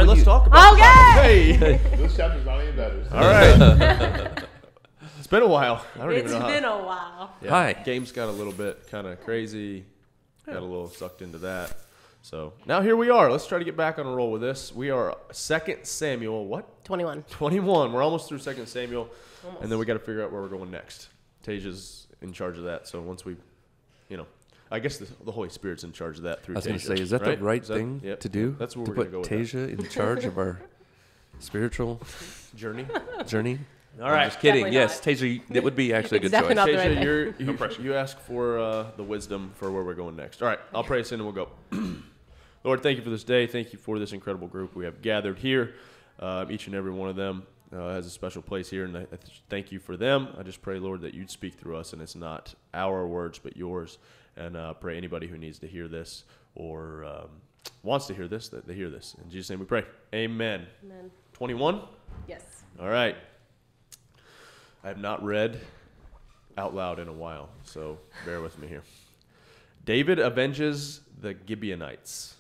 right, let's talk about the Bible. Hey. This chapter's not any better. So. All right. It's been a while. I don't even know how. It's been a while. Yeah, Hi. Games got a little bit kind of crazy. Got a little sucked into that. So now here we are. Let's try to get back on a roll with this. We are 2 Samuel, what? 21. 21. We're almost through 2 Samuel. Almost. And then we got to figure out where we're going next. Tasia's in charge of that. So once we, I guess the Holy Spirit's in charge of that through Tasia. I was going to say, is that the right thing to do? That's what to we're going to go put with. Tasia in charge of our spiritual Journey. All right. Just kidding. Definitely Yes, Tasia, that would be actually a good Definitely choice. not the right Tasia, you ask for the wisdom for where we're going next. All right, I'll pray us in and we'll go. Lord, thank you for this day. Thank you for this incredible group we have gathered here. Each and every one of them has a special place here, and I thank you for them. I just pray, Lord, that you'd speak through us, and it's not our words but yours. And pray anybody who needs to hear this or wants to hear this, that they hear this. In Jesus' name we pray. Amen. Amen. 21? Yes. All right. I have not read out loud in a while, so bear with me here. David avenges the Gibeonites.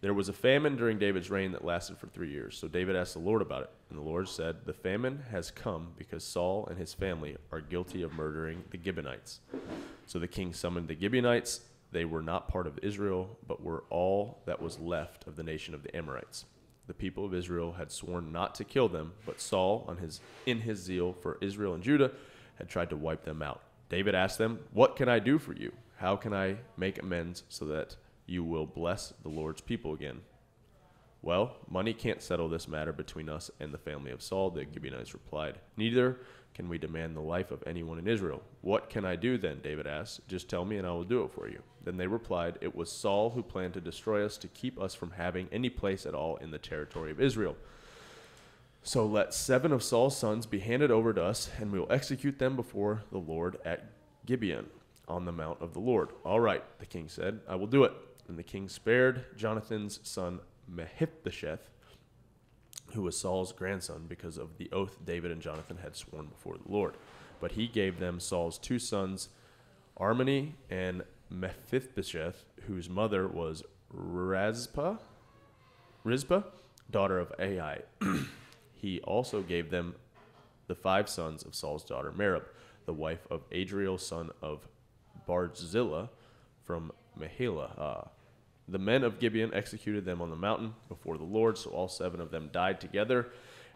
There was a famine during David's reign that lasted for 3 years. So David asked the Lord about it. And the Lord said, the famine has come because Saul and his family are guilty of murdering the Gibeonites. So the king summoned the Gibeonites. They were not part of Israel, but were all that was left of the nation of the Amorites. The people of Israel had sworn not to kill them, but Saul, in his zeal for Israel and Judah, had tried to wipe them out. David asked them, what can I do for you? How can I make amends so that you will bless the Lord's people again? Well, money can't settle this matter between us and the family of Saul, the Gibeonites replied. Neither can we demand the life of anyone in Israel. What can I do then? David asked. Just tell me and I will do it for you. Then they replied, it was Saul who planned to destroy us to keep us from having any place at all in the territory of Israel. So let 7 of Saul's sons be handed over to us, and we will execute them before the Lord at Gibeon on the mount of the Lord. All right, the king said, I will do it. And the king spared Jonathan's son Mephibosheth, who was Saul's grandson, because of the oath David and Jonathan had sworn before the Lord. But he gave them Saul's 2 sons, Armoni and Mephibosheth, whose mother was Rizpah, daughter of Ai. He also gave them the 5 sons of Saul's daughter Merab, the wife of Adriel, son of Barzillai from Mahila. The men of Gibeon executed them on the mountain before the Lord, so all 7 of them died together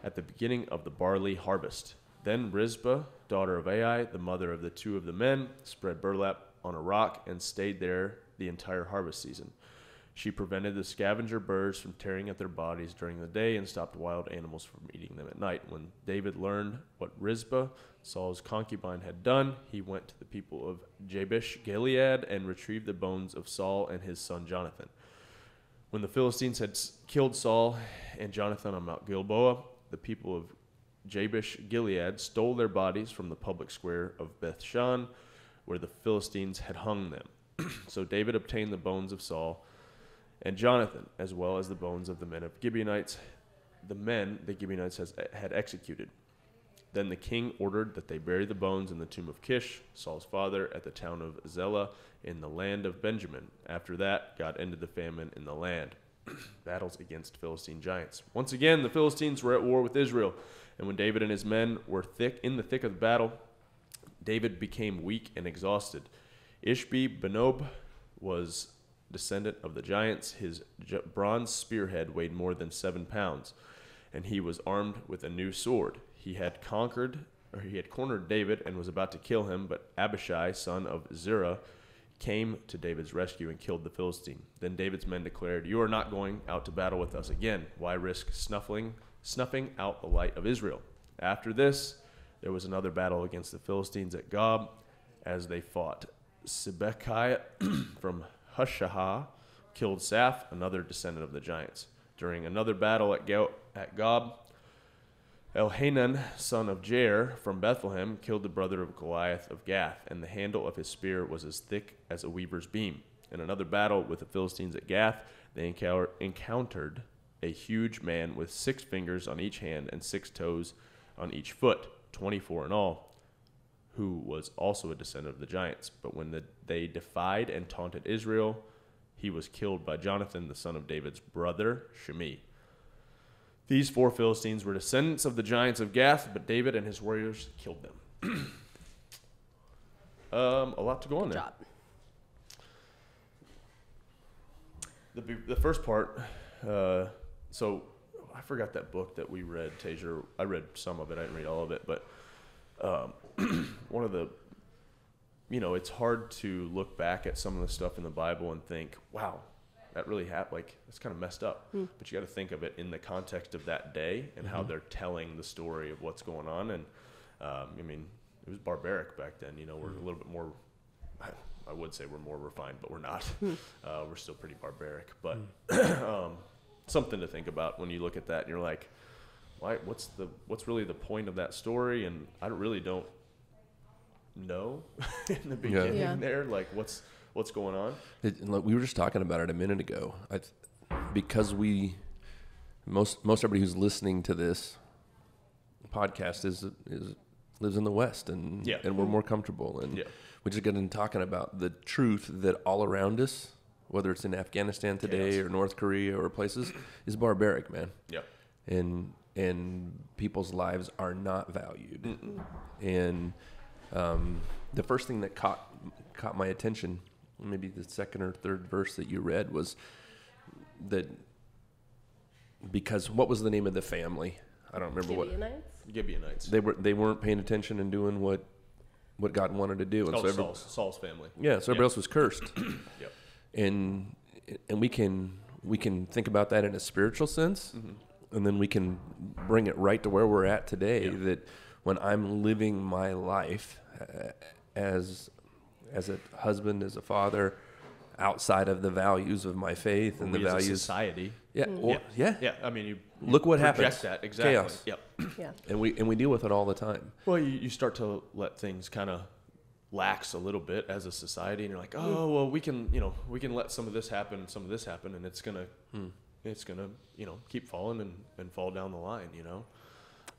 at the beginning of the barley harvest. Then Rizpah, daughter of Ai, the mother of the 2 of the men, spread burlap on a rock and stayed there the entire harvest season. She prevented the scavenger birds from tearing at their bodies during the day and stopped wild animals from eating them at night. When David learned what Rizpah, Saul's concubine, had done, he went to the people of Jabesh Gilead and retrieved the bones of Saul and his son Jonathan. When the Philistines had killed Saul and Jonathan on Mount Gilboa, the people of Jabesh Gilead stole their bodies from the public square of Bethshan, where the Philistines had hung them. So David obtained the bones of Saul and Jonathan, as well as the bones of the men of Gibeonites, the Gibeonites had executed. Then the king ordered that they bury the bones in the tomb of Kish, Saul's father, at the town of Zelah in the land of Benjamin. After that, God ended the famine in the land. Battles against Philistine giants. Once again, the Philistines were at war with Israel, and when David and his men were in the thick of the battle, David became weak and exhausted. Ishbi-Benob was descendant of the giants. His bronze spearhead weighed more than 7 pounds, and he was armed with a new sword. He had cornered David and was about to kill him, but Abishai, son of Zerah, came to David's rescue and killed the Philistine. Then David's men declared, "You are not going out to battle with us again. Why risk snuffing out the light of Israel?" After this, there was another battle against the Philistines at Gob as they fought. Sibbecai from Hushah killed Saph, another descendant of the giants. During another battle at Gob, Elhanan, son of Jair, from Bethlehem, killed the brother of Goliath of Gath, and the handle of his spear was as thick as a weaver's beam. In another battle with the Philistines at Gath, they encountered a huge man with 6 fingers on each hand and 6 toes on each foot, 24 in all, who was also a descendant of the giants. But when they defied and taunted Israel, he was killed by Jonathan, the son of David's brother, Shimei. These 4 Philistines were descendants of the giants of Gath, but David and his warriors killed them. A lot to go on there. The first part, so I forgot that book that we read, Tasia. I read some of it. I didn't read all of it, but one of the, it's hard to look back at some of the stuff in the Bible and think, wow, that really happened. Like, it's kind of messed up. But you got to think of it in the context of that day and how they're telling the story of what's going on. And it was barbaric back then. We're a little bit more, I would say we're more refined, but we're not. We're still pretty barbaric. But something to think about when you look at that and you're like, why? What's really the point of that story? And I really don't know in the beginning there, like what's going on. We were just talking about it a minute ago. Because most everybody who's listening to this podcast lives in the West, and we're more comfortable, and we just got into talking about the truth that all around us, whether it's in Afghanistan today or North Korea or places, is barbaric, man. Yeah. And people's lives are not valued. And the first thing that caught my attention, maybe the second or third verse that you read, was that because what was the name of the family? I don't remember Gibeonites. They weren't paying attention and doing what God wanted to do. And Saul's family. Yeah, so everybody else was cursed. And we can think about that in a spiritual sense, and then we can bring it right to where we're at today. That when I'm living my life as a husband, as a father, outside of the values of my faith and the values of society. I mean, you look what happens. That exactly. Chaos. And we deal with it all the time. Well, you start to let things kind of lax a little bit as a society, and you're like, oh well, we can let some of this happen, and it's gonna keep falling and fall down the line.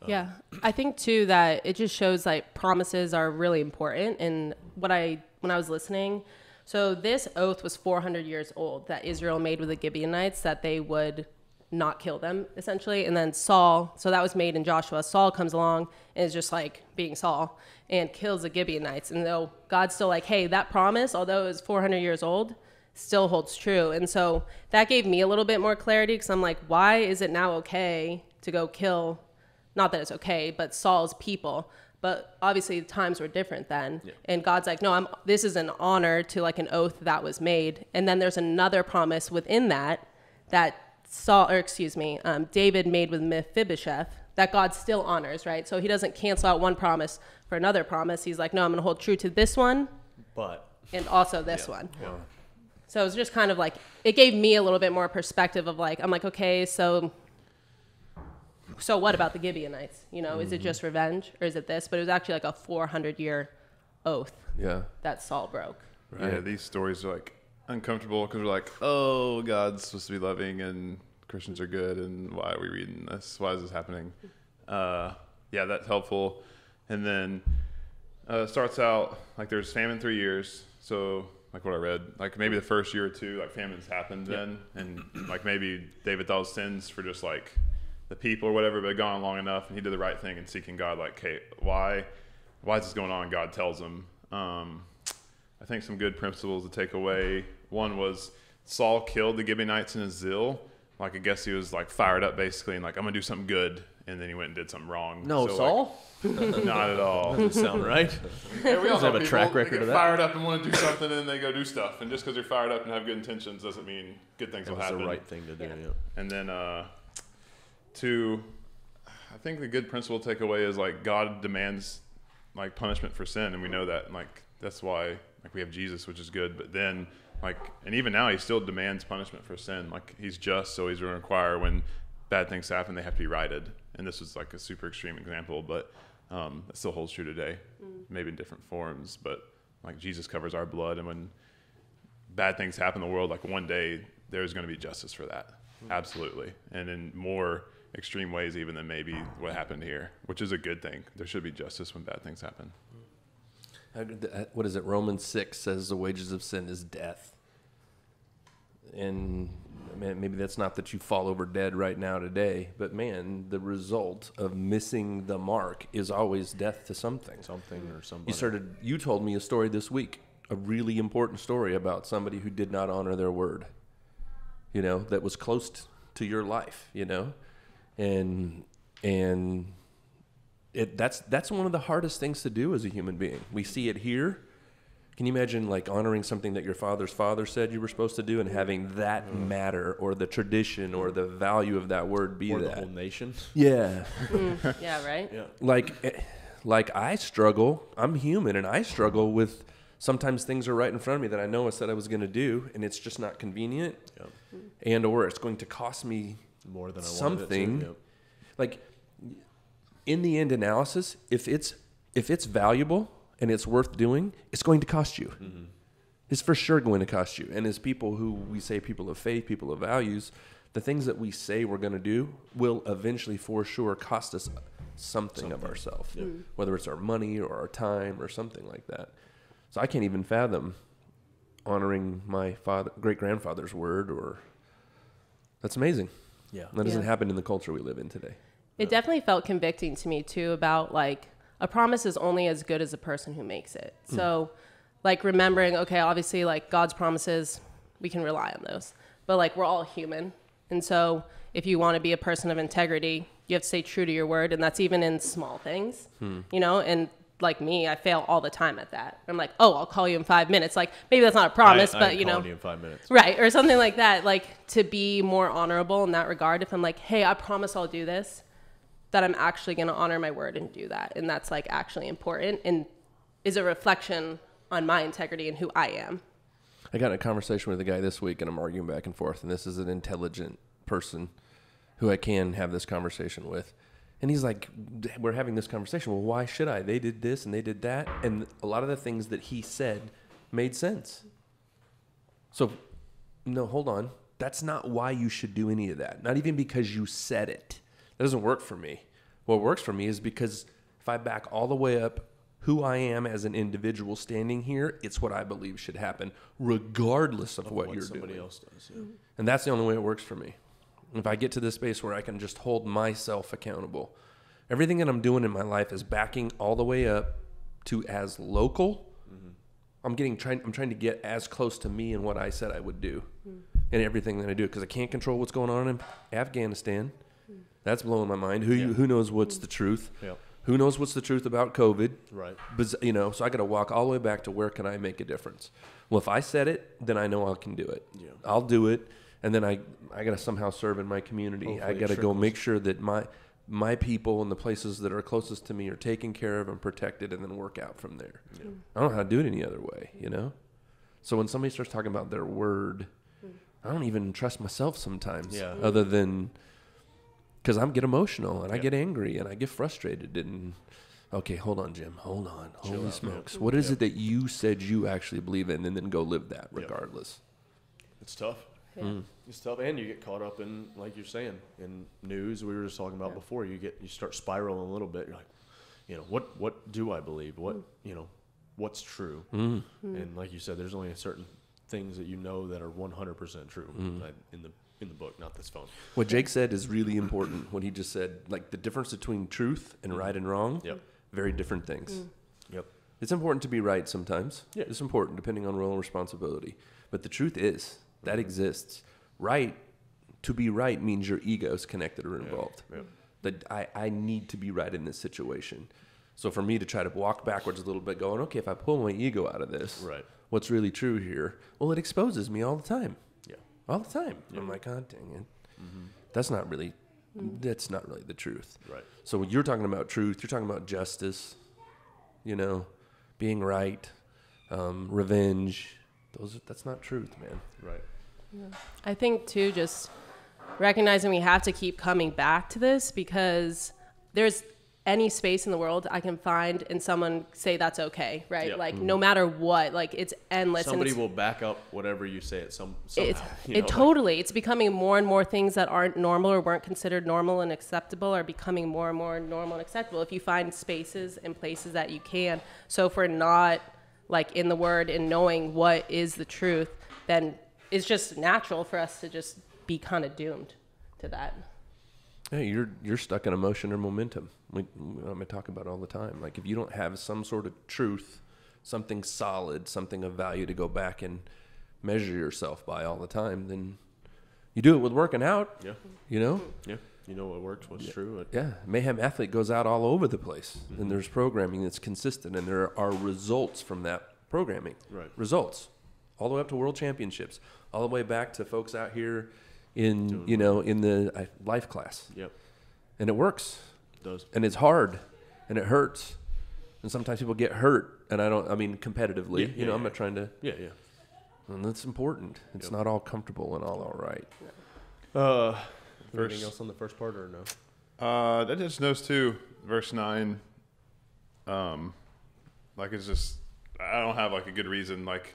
Yeah, I think too that it just shows like promises are really important. And when I was listening, so this oath was 400 years old that Israel made with the Gibeonites, that they would not kill them essentially. And then Saul, so that was made in Joshua. Saul comes along and is just like being Saul and kills the Gibeonites. And though God's still like, hey, that promise, although it was 400 years old, still holds true. And so that gave me a little bit more clarity, because I'm like, why is it now okay to go kill, not that it's okay, but Saul's people? But obviously the times were different then. And God's like, no, this is an honor to like an oath that was made. And then there's another promise within that David made with Mephibosheth that God still honors, right? So he doesn't cancel out one promise for another promise. He's like, no, I'm going to hold true to this one, and also this one. Yeah. So it was just kind of like, it gave me a little bit more perspective of like, I'm like, okay, so what about the Gibeonites? Is it just revenge, or is it this? But it was actually like a 400-year oath that Saul broke. Right. Yeah, these stories are like uncomfortable because we're like, oh, God's supposed to be loving and Christians are good, and why are we reading this? Why is this happening? That's helpful. And then it starts out like there's famine 3 years. So like what I read, like maybe the first year or two, like famines happened then, and like maybe David thought sins for just like the people or whatever, but it had gone long enough, and he did the right thing in seeking God. Like, hey, why is this going on? God tells him. I think some good principles to take away. One was Saul killed the Gibeonites in his zeal. Like, I guess he was like fired up basically, and like, I'm gonna do something good, and then he went and did something wrong. No, so, Saul? Like, not at all. Doesn't sound right. Yeah, we all have a track record of that. Fired up and want to do something, and then they go do stuff. And just because they're fired up and have good intentions doesn't mean good things will happen. That's the right thing to do. Yeah. And then two, I think the good principle to take away is like God demands like punishment for sin, and we know that. And, like, that's why like we have Jesus, which is good. But then like, and even now he still demands punishment for sin. Like, he's just, so he's going to require when bad things happen, they have to be righted. And this was like a super extreme example, but it still holds true today, maybe in different forms. But like, Jesus covers our blood, and when bad things happen in the world, like one day there's going to be justice for that. Absolutely. And in more extreme ways even than maybe what happened here, which is a good thing. There should be justice when bad things happen. What is it? Romans 6 says the wages of sin is death. And man, maybe that's not that you fall over dead right now today, but man, the result of missing the mark is always death to something. Something or somebody. You told me a story this week, a really important story about somebody who did not honor their word, that was close to your life, and that's one of the hardest things to do as a human being. We see it here. Can you imagine like honoring something that your father's father said you were supposed to do and having that matter, or the tradition or the value of that word be or that? the whole nation? Yeah. Yeah, right? Yeah. Like I struggle. I'm human, and I struggle with sometimes things are right in front of me that I know I said I was going to do, and it's just not convenient, and or it's going to cost me more than I something. wanted it to. Like in the end analysis, if it's valuable and it's worth doing, it's going to cost you. Mm-hmm. It's for sure going to cost you. And as people who we say people of faith, people of values, the things that we say we're going to do will eventually for sure cost us something. Of ourselves, whether it's our money or our time or something like that. So I can't even fathom honoring my great-grandfather's word, or that's amazing. Yeah. That doesn't happen in the culture we live in today. It definitely felt convicting to me too, about like a promise is only as good as the person who makes it. So like remembering, okay, obviously like God's promises, we can rely on those, but like we're all human. And so if you want to be a person of integrity, you have to stay true to your word. And that's even in small things, and like me, I fail all the time at that. I'm like, oh, I'll call you in 5 minutes. Like maybe that's not a promise, but you in 5 minutes. Right. Or something like that. Like to be more honorable in that regard. If I'm like, hey, I promise I'll do this, that I'm actually going to honor my word and do that. And that's like actually important and is a reflection on my integrity and who I am. I got in a conversation with a guy this week, and I'm arguing back and forth, and this is an intelligent person who I can have this conversation with. And he's like, we're having this conversation. Well, why should I? They did this and they did that. And a lot of the things that he said made sense. So, no, hold on. That's not why you should do any of that. Not even because you said it. That doesn't work for me. What works for me is because if I back all the way up who I am as an individual standing here, it's what I believe should happen, regardless of what you're somebody doing. Else does, yeah. And that's the only way it works for me. If I get to this space where I can just hold myself accountable, everything that I'm doing in my life is backing all the way up to as local. Mm-hmm. I'm trying to get as close to me and what I said I would do in everything that I do, because I can't control what's going on in Afghanistan. That's blowing my mind. Who knows what's the truth? Yeah. Who knows what's the truth about COVID? Right. But, so I got to walk all the way back to where can I make a difference? Well, if I said it, then I know I can do it. Yeah. I'll do it. And then I got to somehow serve in my community. Hopefully I got to go make sure that my people and the places that are closest to me are taken care of and protected, and then work out from there. Yeah. I don't know how to do it any other way, So when somebody starts talking about their word, I don't even trust myself sometimes, other than because I get emotional and I get angry and I get frustrated. And okay, hold on, Jim. Hold on. Holy smokes. What is it that you said you actually believe in, and then go live that regardless? It's tough. Yeah. It's tough, and you get caught up in, like you're saying, in news we were just talking about before. You start spiraling a little bit. You're like, what do I believe? What what's true? And like you said, there's only certain things that that are 100% true in the book, not this phone. What Jake said is really important. What he just said, like the difference between truth and right and wrong. Yep. Very different things. Yep. It's important to be right sometimes. Yeah. It's important depending on role and responsibility. But the truth is. That exists. Right, to be right means your ego is connected or involved. Yeah. That I need to be right in this situation. So for me to try to walk backwards a little bit going, okay, if I pull my ego out of this, what's really true here? Well, it exposes me all the time. Yeah. All the time. Yeah. I'm like, oh, dang it. Mm-hmm. That's not really the truth. Right. So when you're talking about truth, you're talking about justice, being right, revenge. That's not truth, man. Right. Yeah. I think too, just recognizing we have to keep coming back to this, because there's any space in the world I can find and someone say that's okay, right? Yep. Like no matter what, like it's endless. Somebody will back up whatever you say somehow. It's becoming more and more things that aren't normal or weren't considered normal and acceptable are becoming more and more normal and acceptable if you find spaces and places that you can. So if we're not like in the word and knowing what is the truth, then it's just natural for us to just be kind of doomed to that. Hey, you're stuck in emotion or momentum. I'm gonna talk about it all the time. Like if you don't have some sort of truth, something solid, something of value to go back and measure yourself by all the time, then you do it with working out. Yeah. You know? Yeah. You know what works, what's true. Yeah. Mayhem Athlete goes out all over the place, and there's programming that's consistent, and there are results from that programming. Right. Results. All the way up to world championships, all the way back to folks out here in, in the life class. Yep. And it works. It does. And it's hard, and it hurts. And sometimes people get hurt, and competitively. Yeah, I'm not trying to. Yeah, yeah. And that's important. It's not all comfortable and all right. Anything else on the first part or no? That just knows too. Verse 9. It's just, I don't have like a good reason. Like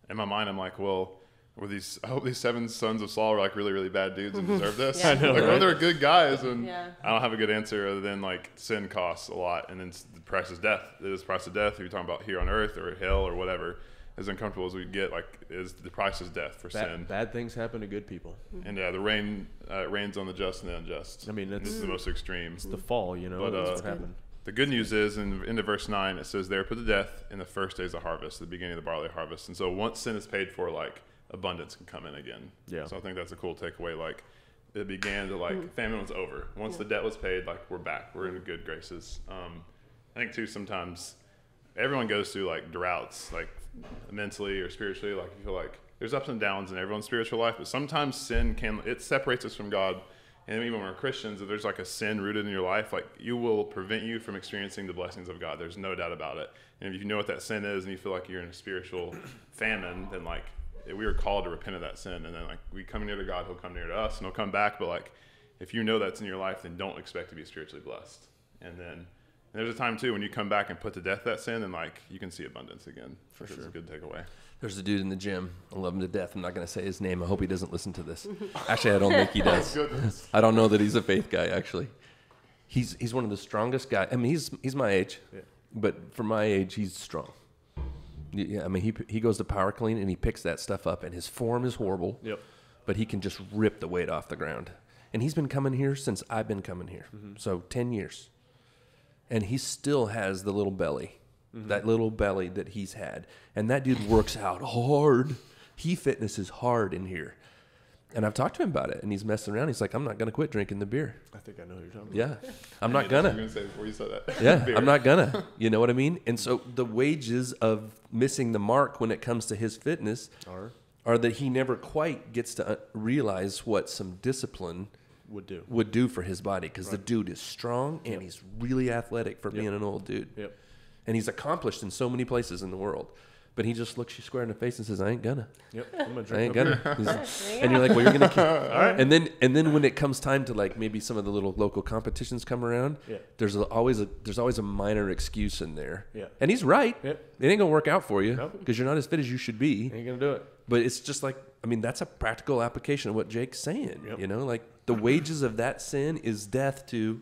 in my mind, I'm like, well, I hope these 7 sons of Saul are like really, really bad dudes and deserve this. Yeah. I know, like, right? they're good guys, and Yeah. I don't have a good answer other than like sin costs a lot, and then the price is death. It is the price of death. If you're talking about here on earth or hell or whatever, as uncomfortable as we get, like is the price is death for sin. Bad things happen to good people. And the rain rains on the just and the unjust. I mean, this is the most extreme. It's the fall, But, that's what happened. The good news is, into verse 9, it says, "They are put to death in the first days of harvest," the beginning of the barley harvest. And so once sin is paid for, like, abundance can come in again. Yeah. So I think that's a cool takeaway. Like, it began to, like, famine was over. Once the debt was paid, like, we're back. We're in good graces. I think, too, sometimes everyone goes through, like, droughts, like, mentally or spiritually. Like, you feel like there's ups and downs in everyone's spiritual life, but sometimes sin it separates us from God. And even when we're Christians, if there's like a sin rooted in your life, like you will prevent you from experiencing the blessings of God. There's no doubt about it. And if you know what that sin is and you feel like you're in a spiritual famine, then like we are called to repent of that sin. And then like we come near to God, he'll come near to us and he'll come back. But like if you know that's in your life, then don't expect to be spiritually blessed. And then there's a time too when you come back and put to death that sin, and like you can see abundance again. For sure. It's a good takeaway. There's a dude in the gym. I love him to death. I'm not going to say his name. I hope he doesn't listen to this. Actually, I don't think he does. I don't know that he's a faith guy, actually. He's one of the strongest guys. I mean, he's my age, but for my age, he's strong. Yeah, I mean, he goes to power clean, and he picks that stuff up, and his form is horrible. Yep. But he can just rip the weight off the ground. And he's been coming here since I've been coming here. So 10 years. And he still has the little belly. That little belly that he's had. And that dude works out hard. Fitness is hard in here. And I've talked to him about it, and he's messing around. He's like, I'm not going to quit drinking the beer. I think I know what you're talking about. Yeah. I'm not going to say before you said that. Yeah, I'm not going to. You know what I mean? And so the wages of missing the mark when it comes to his fitness are that he never quite gets to realize what some discipline would do for his body, because the dude is strong and he's really athletic for being an old dude. Yep. And he's accomplished in so many places in the world. But he just looks you square in the face and says, I ain't gonna. Yep. I'm gonna drink. I ain't gonna. And you're like, well, you're gonna keep. All right. And then when it comes time to like maybe some of the little local competitions come around, there's always a minor excuse in there. Yeah. And he's right. Yep. It ain't gonna work out for you because you're not as fit as you should be. Ain't gonna do it. But it's just like, I mean, that's a practical application of what Jake's saying. You know, like the wages of that sin is death to,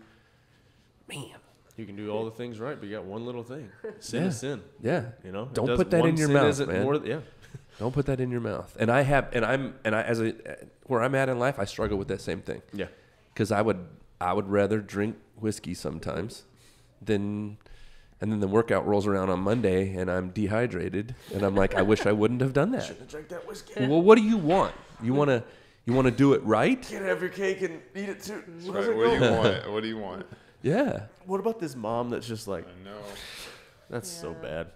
man. You can do all the things right, but you got one little thing. Sin is sin. Yeah. You know, don't put that in your mouth, man. Yeah. Don't put that in your mouth. And where I'm at in life, I struggle with that same thing. Yeah. Because I would rather drink whiskey sometimes and then the workout rolls around on Monday and I'm dehydrated and I'm like, I wish I wouldn't have done that. Shouldn't have drank that whiskey. Well, what do you want? You want to do it right? Can't have your cake and eat it too. Right. What do you want? What do you want? Yeah. What about this mom that's just like, I know. That's so bad.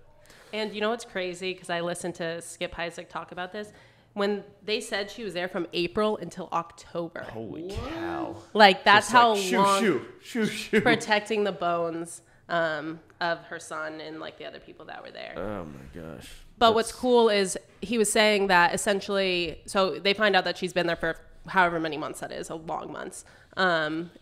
And you know what's crazy? Because I listened to Skip Heitzig talk about this. When they said she was there from April until October. Holy cow. Like, that's how like, long shoo. protecting the bones of her son and, like, the other people that were there. Oh, my gosh. But what's cool is he was saying that essentially, so they find out that she's been there for however many months that is, a long months.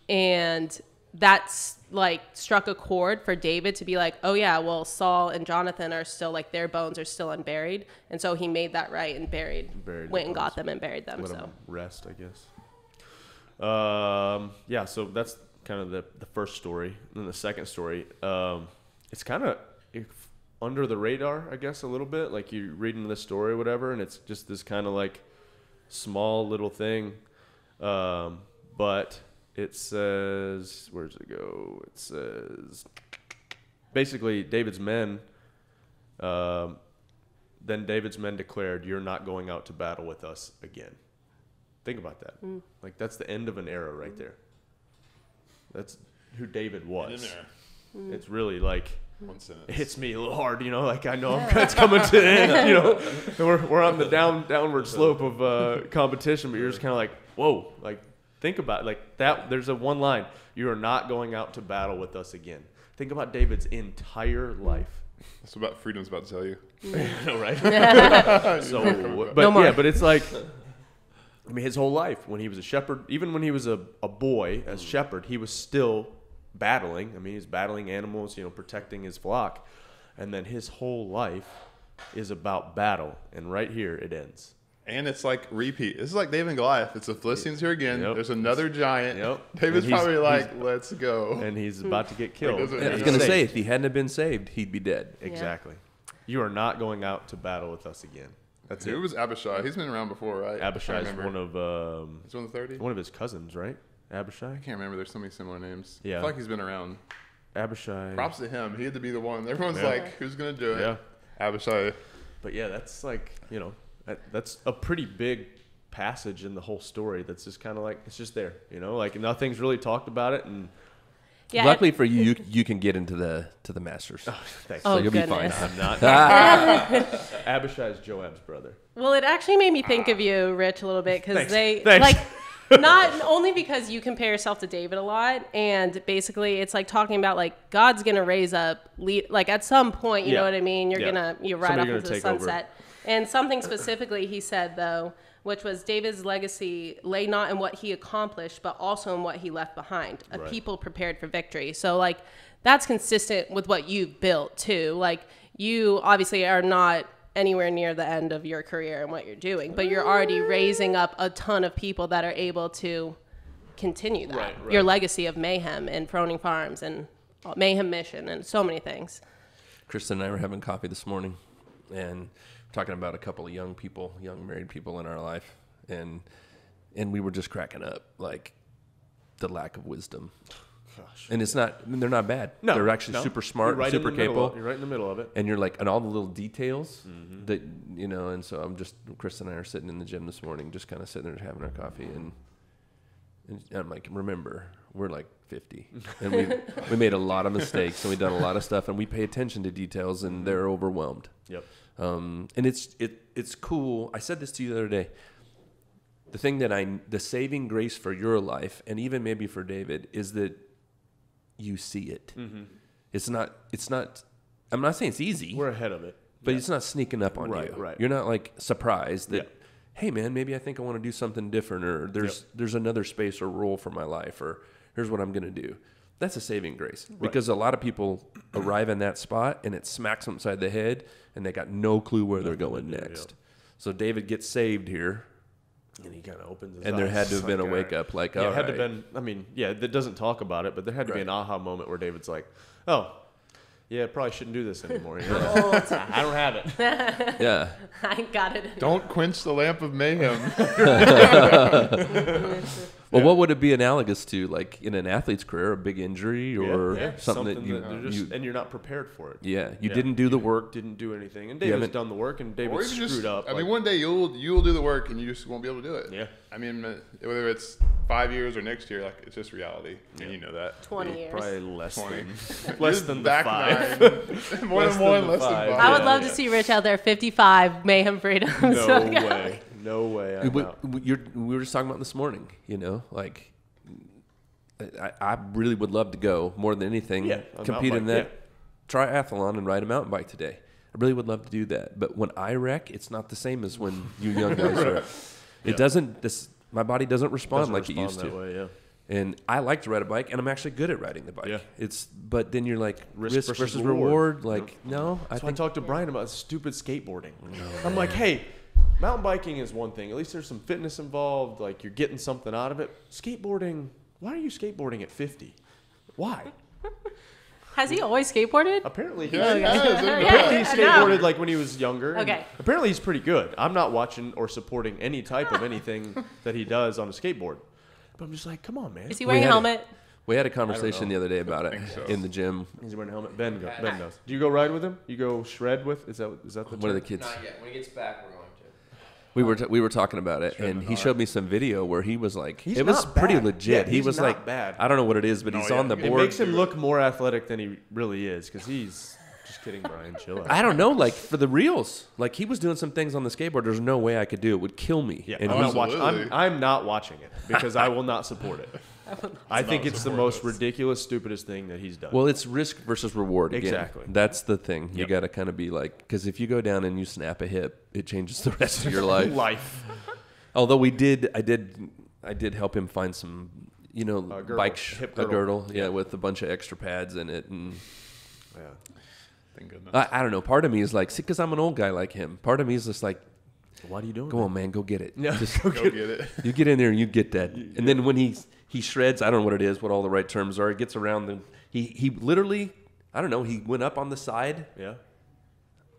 And that's like struck a chord for David to be like, oh yeah, well, Saul and Jonathan are still like, their bones are still unburied. And so he made that right and went and got them and buried them. Let so them rest, I guess. Yeah, so that's kind of the first story. And then the second story, it's kind of under the radar, I guess, a little bit. Like you're reading this story or whatever, and it's just this kind of like small little thing. But it says, where does it go? It says, basically, David's men, then David's men declared, "You're not going out to battle with us again." Think about that. Like, that's the end of an era right there. That's who David was. It's really like, it hits me a little hard, you know, like I know it's coming to the end, you know, and we're on the downward slope of competition, but you're just kind of like, whoa, like think about it, like that. There's a one line: "You are not going out to battle with us again." Think about David's entire life. That's what Freedom's about to tell you. I know, right? So, but it's like, I mean, his whole life, when he was a shepherd, even when he was a boy as shepherd, he was still battling. I mean, he's battling animals, you know, protecting his flock. And then his whole life is about battle. And right here, it ends. And it's like repeat. This is like David and Goliath. It's the Philistines here again. Yep. There's another giant. Yep. David's probably like, let's go. And he's about to get killed. I was going to say, if he hadn't have been saved, he'd be dead. Exactly. You are not going out to battle with us again. That's it. Who was Abishai? He's been around before, right? Abishai is one of he's one of the 30? One of his cousins, right? Abishai? I can't remember. There's so many similar names. Yeah. I feel like he's been around. Abishai. Props to him. He had to be the one. Everyone's like, who's going to do it? Yeah. Abishai. But yeah, that's like, you know, that's a pretty big passage in the whole story. That's just kind of like, it's just there, you know, like nothing's really talked about it. And yeah, luckily for you, you can get into the Masters. Oh, thanks. Oh, so you'll goodness. be fine. I'm not. Abishai is Joab's brother. Well, it actually made me think of you, Rich, a little bit, because Thanks. like, not only because you compare yourself to David a lot, and basically it's like talking about like God's gonna raise up, like at some point, you know what I mean? You're ride off into the sunset. And something specifically he said though, which was David's legacy lay not in what he accomplished, but also in what he left behind, a people prepared for victory. So like that's consistent with what you've built too. Like you obviously are not anywhere near the end of your career and what you're doing, but you're already raising up a ton of people that are able to continue that. Right. Your legacy of Mayhem and Froning Farms and Mayhem Mission and so many things. Kristen and I were having coffee this morning and talking about a couple of young married people in our life, and we were just cracking up, like the lack of wisdom. Gosh. And they're not bad. No, they're actually super smart, super capable. You're right in the middle of it. And you're like, and all the little details that, you know, and so Chris and I are sitting in the gym this morning, just kind of sitting there having our coffee. And I'm like, remember, we're like 50 and we made a lot of mistakes and we've done a lot of stuff and we pay attention to details and they're overwhelmed. Yep. And it's cool. I said this to you the other day. The thing the saving grace for your life and even maybe for David is that you see it. Mm-hmm. It's not, I'm not saying it's easy. We're ahead of it. But it's not sneaking up on you. Right. You're not like surprised that, hey man, maybe I think I want to do something different, or there's another space or role for my life, or here's what I'm going to do. That's a saving grace because a lot of people arrive in that spot and it smacks them upside the head and they got no clue where they're going next. Yeah. So David gets saved here. And he kind of opens his eyes. And there had to have been a wake up, like, it had to have been, I mean, that doesn't talk about it, but there had to be an aha moment where David's like, oh, yeah, probably shouldn't do this anymore. You know? I don't have it. Yeah. I got it. Don't quench the lamp of mayhem. Well, what would it be analogous to, like in an athlete's career, a big injury or something that and you're not prepared for it. Yeah, you didn't do the work, didn't do anything, and David's done the work, and David screwed up. I mean, one day you'll do the work, and you just won't be able to do it. Yeah. I mean, whether it's 5 years or next year, like it's just reality, and you know that. 20 years. Probably less 20. than the 5. More than one, less than 5. I would love to see Rich out there, 55 Mayhem Freedom. No way. We were just talking about this morning. You know, like. I really would love to go more than anything, compete in that triathlon and ride a mountain bike today. I really would love to do that. But when I wreck, it's not the same as when you young guys are. It doesn't, my body doesn't respond like it used to. Way, And I like to ride a bike, and I'm actually good at riding the bike. Yeah. But then you're like, risk versus reward. Like, no. I talked to Brian about stupid skateboarding. I'm like, hey, mountain biking is one thing. At least there's some fitness involved. Like, you're getting something out of it. Skateboarding, why are you skateboarding at 50? Why? Has he always skateboarded? Apparently he has. Apparently he skateboarded like when he was younger. Okay. Apparently he's pretty good. I'm not watching or supporting any type of anything that he does on a skateboard. But I'm just like, come on, man. Is he wearing a helmet? We had a conversation the other day about it so. in the gym. Is he wearing a helmet? Ben knows. Do you go ride with him? You go shred with? Is that the One of the kids. Not yet. When he gets back, we're going to. We were talking about it, and he showed me some video where he was like, He's it was not pretty bad. legit. Yeah, he he's was not like, bad. I don't know what it is, but he's on the It board. makes him look more athletic than he really is, because he's just kidding, Brian. Chill out. I don't know, like for the reels, like he was doing some things on the skateboard. There's no way I could do it. It would kill me. Yeah, and I'm not watching. Absolutely. I'm not watching it because I will not support it. I think it's the most ridiculous, stupidest thing that he's done. Well, it's risk versus reward. Again. Exactly. That's the thing. You Yep. got to kind of be like, because if you go down and you snap a hip, it changes the rest of your life. Although I did help him find some, hip a girdle, Yeah. with a bunch of extra pads in it, and Yeah. Thank goodness. I don't know. Part of me is like, see, because I'm an old guy like him. Part of me is just like, Why are you doing? go on, man, go get it. Yeah. Just Go get it. you get in there and you get that. And then when he shreds, I don't know what it is, what all the right terms are. He gets around the he literally, I don't know. He went up on the side Yeah,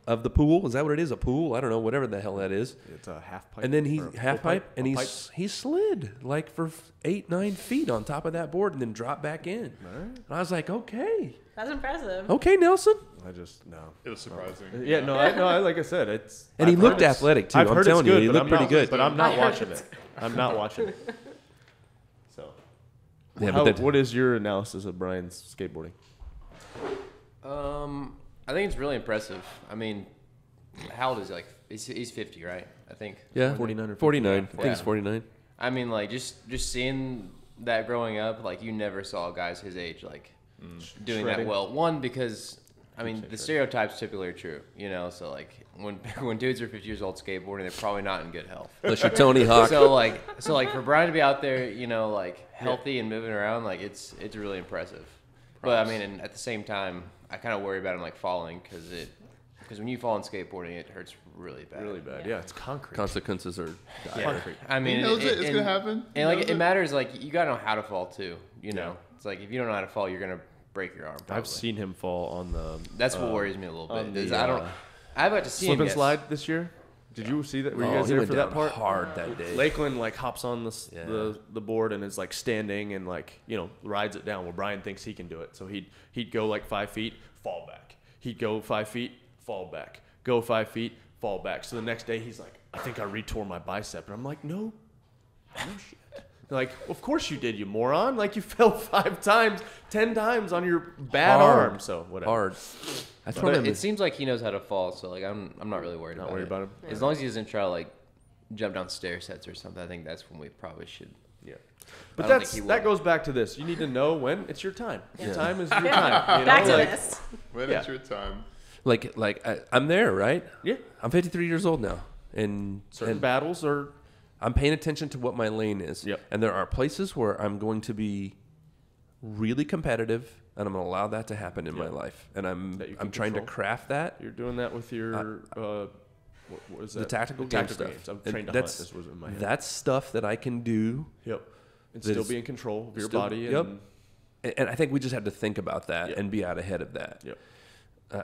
of the pool. Is that what it is? A pool? I don't know. Whatever the hell that is. it's a half pipe. And then he or a half full pipe, and a pipe. he slid like for 8-9 feet on top of that board, and then dropped back in. Right. And I was like, okay, That's impressive. Nelson. I just no. It was surprising. Yeah, no, I like I said, it's. And he I've looked heard it's- athletic, too. I've I'm heard telling it's you, good, he but looked I'm pretty not- good. But I'm not I heard watching it. I'm not watching it. So, Yeah, but what is your analysis of Brian's skateboarding? I think it's really impressive. I mean, how old is he? Like, he's 50, right? I think. yeah, 49 or 49. I Yeah. think it's 49. I mean, like, just seeing that growing up, like, you never saw guys his age, like, doing Shredding. that well. One, because, I mean, the stereotypes typically are true, so, like, when dudes are 50 years old skateboarding, they're probably not in good health. Unless you're Tony Hawk. So, like, for Brian to be out there, like, healthy and moving around, like, it's really impressive. But, I mean, and at the same time, I kind of worry about him, like, falling, because when you fall in skateboarding, it hurts really bad. Really bad. Yeah, it's concrete. Consequences are Concrete. I mean, He knows it's gonna happen. And like, He knows it matters. Like, you gotta know how to fall too. You know, Yeah. it's like if you don't know how to fall, you're gonna break your arm. Probably. I've seen him fall on the. That's what worries me a little on bit. Is the, I've got to see slip him and yes. slide this year. Did you see that? Were you Oh, guys he there went for down that part? hard that day. Lakeland like hops on Yeah. the board and is like standing and like rides it down. Well, Brian thinks he can do it, so he'd go like 5 feet, fall back. He'd go 5 feet, fall back. Go 5 feet, fall back. So the next day he's like, I think I retore my bicep, and I'm like, no shit. They're like, of course you did, you moron. Like you fell 5 times, 10 times on your bad Hard. arm. So whatever. hard. I But told him it seems like he knows how to fall, so like I'm not really worried Not about worried it. about him? As long as he doesn't try to like jump down stair sets or something, I think that's when we probably should. Yeah. I But don't think he that will. goes back to this. You need to know when it's your time. Your Yeah. time is your time. Back to like, this. When Yeah. it's your time. like I'm there, right? Yeah. I'm 53 years old now, and Certain battles are. I'm paying attention to what my lane is. Yep. And there are places where I'm going to be really competitive, and I'm going to allow that to happen in my life. And That you can I'm trying to control. craft that. You're doing that with your. What is that? The tactical game stuff. I'm And trained to hunt. that's This was in my head. that's stuff that I can do. Yep. And that still is be in control of your still- body. yep. And, And I think we just have to think about that Yep. and be out ahead of that. Yep.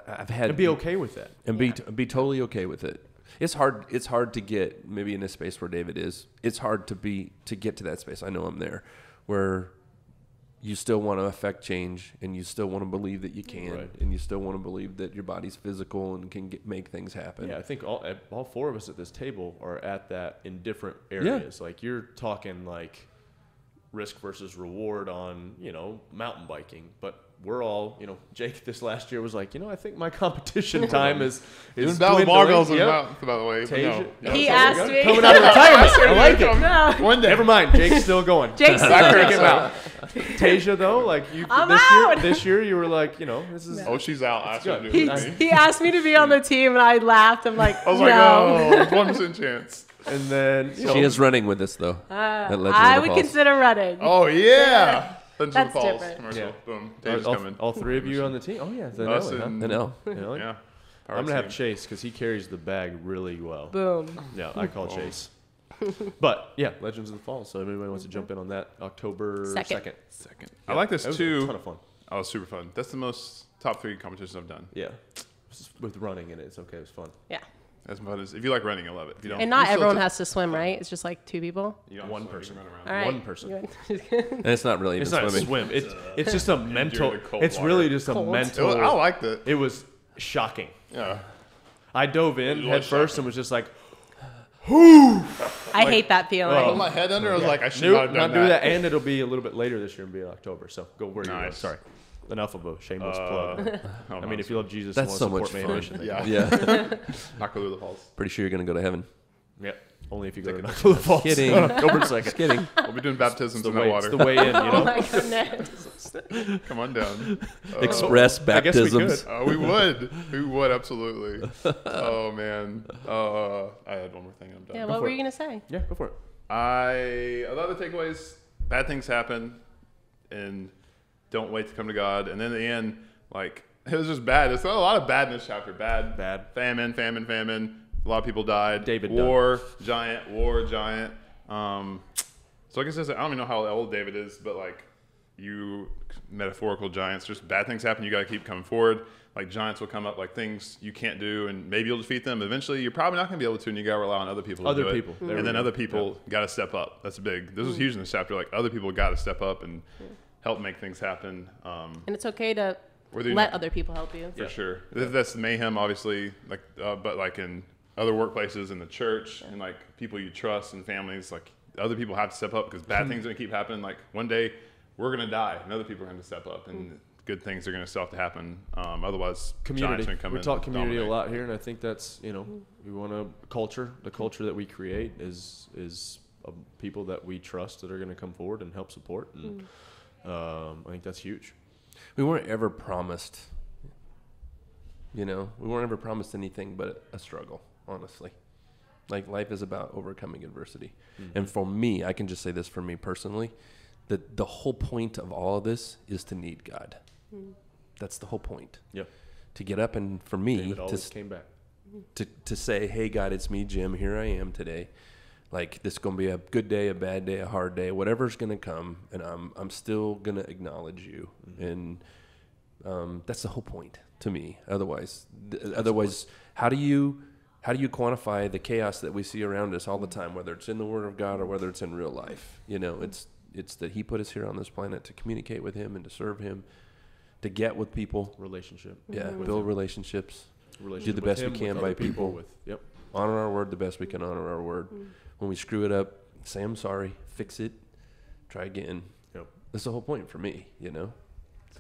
I've had and be okay with that. and be totally okay with it. It's hard to get maybe in a space where David is. It's hard to get to that space. I know I'm there, where you still want to affect change, and you still want to believe that you can, Right. and you still want to believe that your body's physical and can make things happen. Yeah, I think all 4 of us at this table are at that in different areas. Like you're talking like risk versus reward on mountain biking, but we're all Jake this last year was like I think my competition time is Doing battle dwindling. barbells in the Yep. mountain, by the way. but Tasia- no. He so asked we got- me. coming out of retirement. I like it. No. One day. Never mind, Jake's still going. Jake's still Back going. him out. Tasia though, like you I'm this out. year, this year you were like, this is Oh, she's out. I should good. do He, it. with me. he asked me to be on the team, and I laughed. I'm like, I was no. like, oh, 1% chance. and then She is running with us though. at Legend I of the would Falls. consider running. Oh, yeah. Legends of That's the Falls different. commercial. Yeah. Boom. Dave's coming. all 3 of you on the team. Oh yeah, then Us Ellie, huh? and- I know. Ellie? Yeah. I'm gonna have team. Chase because he carries the bag really well. Boom. Yeah, I call Chase. But yeah, Legends of the Falls. So if anybody wants to jump in on that, October 2nd. Second. I like this That was too. a ton of fun. Oh, super fun. That's the most top 3 competitions I've done. Yeah, with running in it, it's okay. It was fun. Yeah. As fun as if you like running, you'll love it. If you don't, And not everyone has to swim, right? It's just like 2 people. One person. All right. One person. And it's not really even It's not a swimming. swim. It's just a mental. the cold It's water. really just a Cold. mental. I liked it. It was shocking. Yeah. I dove in was head first shocking. and was just like, I hate that feeling. Put my head under. I was like, I should nope, not have done not do that. And it'll be a little bit later this year and be in October. So go where you go. Nice. Sorry. Enough of a shameless plug. I mean, if you love Jesus and That's want to so support much Mayhem fun. Mission, then Yeah. Yeah. Not Kalula Falls. Pretty sure you're going to go to heaven. yeah. Only if you go to Knoxville Falls. Kidding. October 2nd. Just kidding. We'll be doing baptisms in that It's water. the way in, you Oh know? my goodness. Come on down. Express I guess we baptisms. could. We would. We would, absolutely. Oh, man. I had one more thing. I'm done. Yeah, what for were it. you going to say? Yeah, go for it. A lot of the takeaways, bad things happen, and don't wait to come to God. And then in the end, like, it was just bad. It's not a lot of bad in this chapter. Bad. Famine. A lot of people died. David war giant. So I guess I don't even know how old David is, but like you metaphorical giants, just bad things happen. You got to keep coming forward. Like giants will come up, like things you can't do, and maybe you'll defeat them. Eventually, you're probably not going to be able to, and you got to rely on other people. To do it. There And we then go. other people got to step up. That's big. This is huge in this chapter. Like other people got to step up and help make things happen. And it's okay to Whether you let know- other people help you. for sure. That's mayhem, obviously. Like, but like in other workplaces, in the church, and like people you trust and families, like other people have to step up because bad things are gonna keep happening. Like one day we're gonna die, and other people are gonna step up, and good things are gonna still have to happen. Otherwise, Community. giants are gonna come We in talk and community a dominate. lot here, and I think that's, you know, we want to culture. The culture that we create is people that we trust that are going to come forward and help support, and I think that's huge. We weren't ever promised, we weren't ever promised anything but a struggle, honestly. Like life is about overcoming adversity. And for me, I can just say this for me personally, that the whole point of all of this is to need God. That's the whole point. Yep. To get up and for me David always came back. to say, hey God, it's me, Jim, here I am today. Like this is going to be a good day, a bad day, a hard day, whatever's going to come, and I'm still going to acknowledge you. And that's the whole point to me. Otherwise, how do you quantify the chaos that we see around us all the time, whether it's in the Word of God or whether it's in real life? It's that He put us here on this planet to communicate with Him and to serve Him, to get with people, Relationship. yeah, With build Him. relationships, Relationship do the with best we him, can with by other people. With yep. honor our word the best we can honor our word. When we screw it up, say I'm sorry, fix it, try again. Yep. That's the whole point for me, That's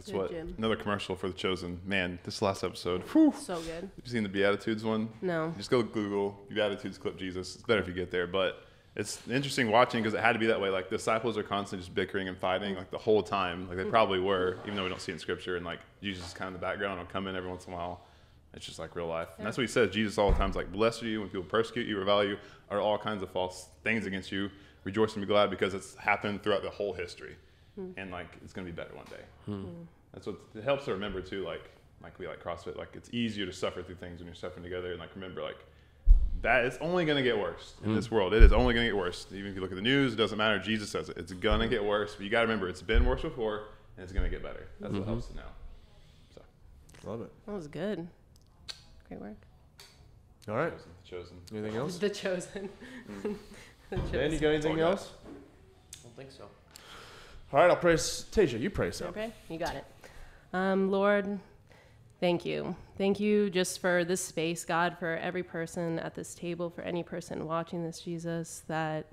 Good, what Jim. another commercial for The Chosen. Man, this last episode. Whew. So good. Have you seen the Beatitudes one? No. Just go Google Beatitudes clip Jesus. It's better if you get there, but it's interesting watching because it had to be that way. Like the disciples are constantly just bickering and fighting like the whole time. Like they probably were, even though we don't see it in scripture. And like Jesus is kind of in the background. He'll come in every once in a while. It's just like real life. And that's what he says. Jesus all the time is like, blessed are you when people persecute you, revile you, or all kinds of false things against you. Rejoice and be glad because it's happened throughout the whole history. And like it's going to be better one day. That's what it helps to remember too. Like we like CrossFit. Like it's easier to suffer through things when you're suffering together. And like remember like that it's only going to get worse in this world. It is only going to get worse. Even if you look at the news, it doesn't matter. Jesus says it. It's going to get worse. But you got to remember it's been worse before and it's going to get better. That's what helps it now. So Love it. That was good. Great work. All right. Chosen. Anything else? The Chosen. The Dan, you Chosen. got anything All else? I don't think so. All right, I'll pray. Tasia, you pray some. Okay, you got it. Lord, thank you. Thank you just for this space, God, for every person at this table, for any person watching this, Jesus, that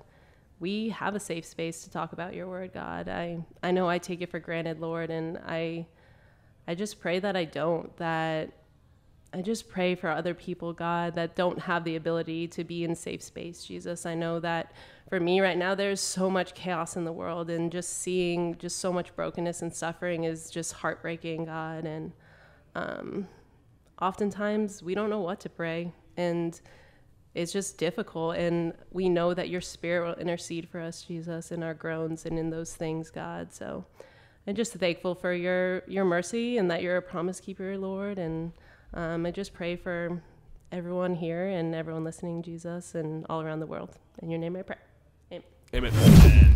we have a safe space to talk about your word, God. I know I take it for granted, Lord, and I just pray that I don't, that I just pray for other people, God, that don't have the ability to be in safe space, Jesus. I know that for me right now, there's so much chaos in the world, and just seeing just so much brokenness and suffering is just heartbreaking, God. And oftentimes we don't know what to pray, and it's just difficult. And we know that your Spirit will intercede for us, Jesus, in our groans and in those things, God. So I'm just thankful for your mercy and that you're a promise keeper, Lord. And I just pray for everyone here and everyone listening, Jesus, and all around the world. In your name I pray. Amen. Amen.